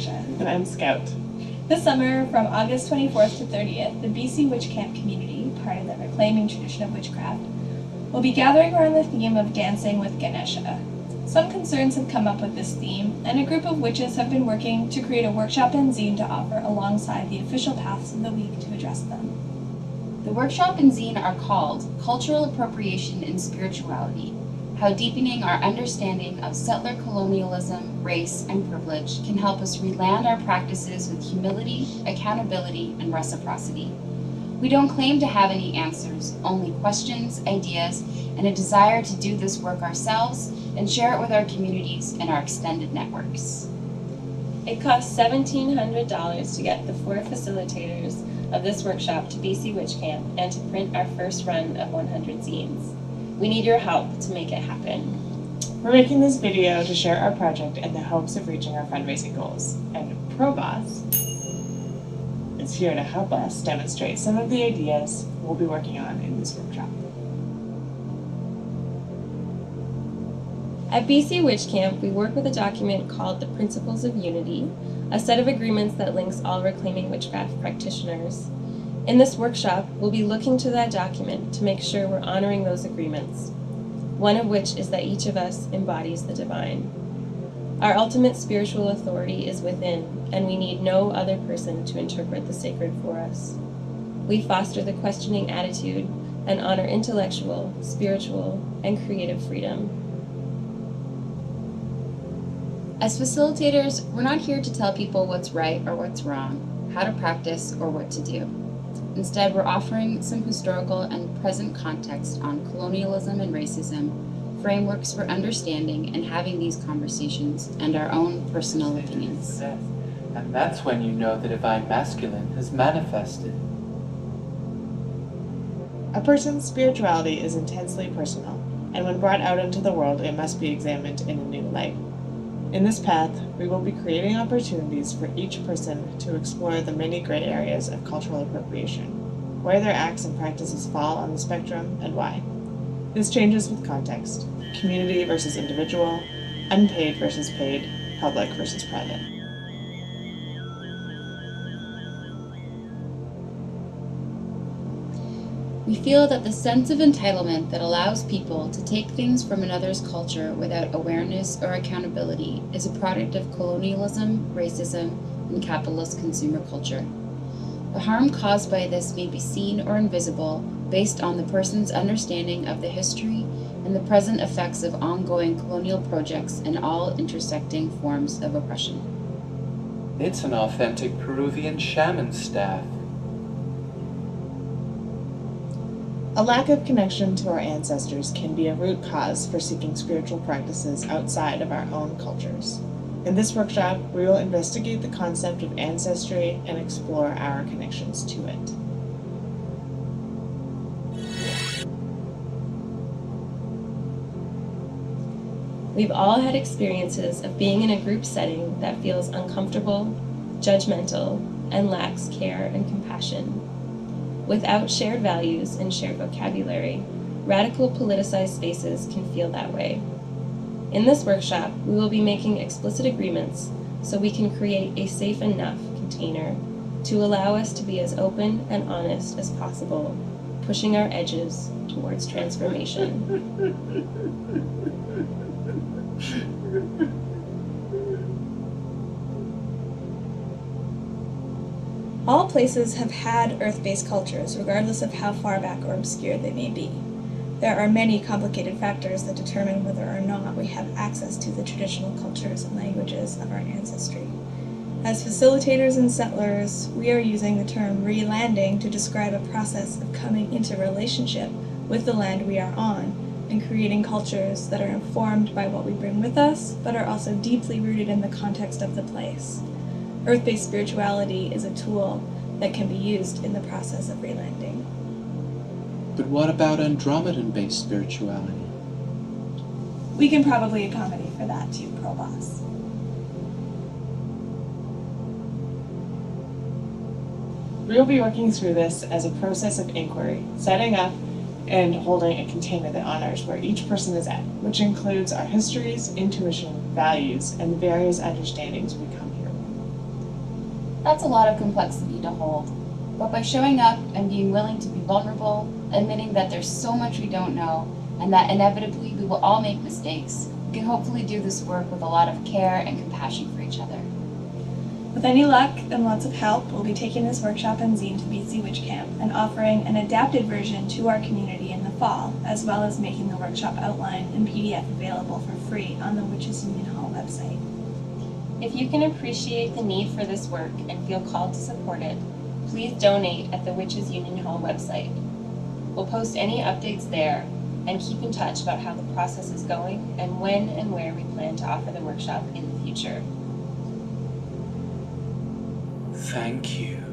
Anastasia. And I'm Scout. This summer, from August 24th to 30th, the BC Witch Camp community, part of the Reclaiming Tradition of Witchcraft, will be gathering around the theme of dancing with Ganesha. Some concerns have come up with this theme, and a group of witches have been working to create a workshop and zine to offer alongside the official paths of the week to address them. The workshop and zine are called Cultural Appropriation and Spirituality: How Deepening Our Understanding of Settler Colonialism, Race, and Privilege Can Help Us Reland Our Practices with Humility, Accountability, and Reciprocity. We don't claim to have any answers, only questions, ideas, and a desire to do this work ourselves and share it with our communities and our extended networks. It costs $1,700 to get the 4 facilitators of this workshop to BC Witch Camp and to print our first run of 100 zines. We need your help to make it happen. We're making this video to share our project in the hopes of reaching our fundraising goals, and ProBoss is here to help us demonstrate some of the ideas we'll be working on in this workshop. At BC Witch Camp, we work with a document called the Principles of Unity, a set of agreements that links all reclaiming witchcraft practitioners. In this workshop, we'll be looking to that document to make sure we're honoring those agreements, one of which is that each of us embodies the divine. Our ultimate spiritual authority is within, and we need no other person to interpret the sacred for us. We foster the questioning attitude and honor intellectual, spiritual, and creative freedom. As facilitators, we're not here to tell people what's right or what's wrong, how to practice, or what to do. Instead, we're offering some historical and present context on colonialism and racism, frameworks for understanding and having these conversations, and our own personal opinions. And that's when you know the divine masculine has manifested. A person's spirituality is intensely personal, and when brought out into the world, it must be examined in a new light. In this path, we will be creating opportunities for each person to explore the many gray areas of cultural appropriation, where their acts and practices fall on the spectrum and why. This changes with context: community versus individual, unpaid versus paid, public versus private. We feel that the sense of entitlement that allows people to take things from another's culture without awareness or accountability is a product of colonialism, racism, and capitalist consumer culture. The harm caused by this may be seen or invisible based on the person's understanding of the history and the present effects of ongoing colonial projects and all intersecting forms of oppression. It's an authentic Peruvian shaman staff. A lack of connection to our ancestors can be a root cause for seeking spiritual practices outside of our own cultures. In this workshop, we will investigate the concept of ancestry and explore our connections to it. We've all had experiences of being in a group setting that feels uncomfortable, judgmental, and lacks care and compassion. Without shared values and shared vocabulary, radical politicized spaces can feel that way. In this workshop, we will be making explicit agreements so we can create a safe enough container to allow us to be as open and honest as possible, pushing our edges towards transformation. All places have had earth-based cultures, regardless of how far back or obscure they may be. There are many complicated factors that determine whether or not we have access to the traditional cultures and languages of our ancestry. As facilitators and settlers, we are using the term relanding to describe a process of coming into relationship with the land we are on and creating cultures that are informed by what we bring with us, but are also deeply rooted in the context of the place. Earth-based spirituality is a tool that can be used in the process of relanding. But what about Andromedan-based spirituality? We can probably accommodate for that too, ProBoss. We will be working through this as a process of inquiry, setting up and holding a container that honors where each person is at, which includes our histories, intuition, values, and the various understandings we come here with. That's a lot of complexity to hold. But by showing up and being willing to be vulnerable, admitting that there's so much we don't know, and that inevitably we will all make mistakes, we can hopefully do this work with a lot of care and compassion for each other. With any luck and lots of help, we'll be taking this workshop and zine to BC Witch Camp and offering an adapted version to our community in the fall, as well as making the workshop outline and PDF available for free on the Witches Union Hall website. If you can appreciate the need for this work and feel called to support it, please donate at the Witches Union Hall website. We'll post any updates there and keep in touch about how the process is going and when and where we plan to offer the workshop in the future. Thank you.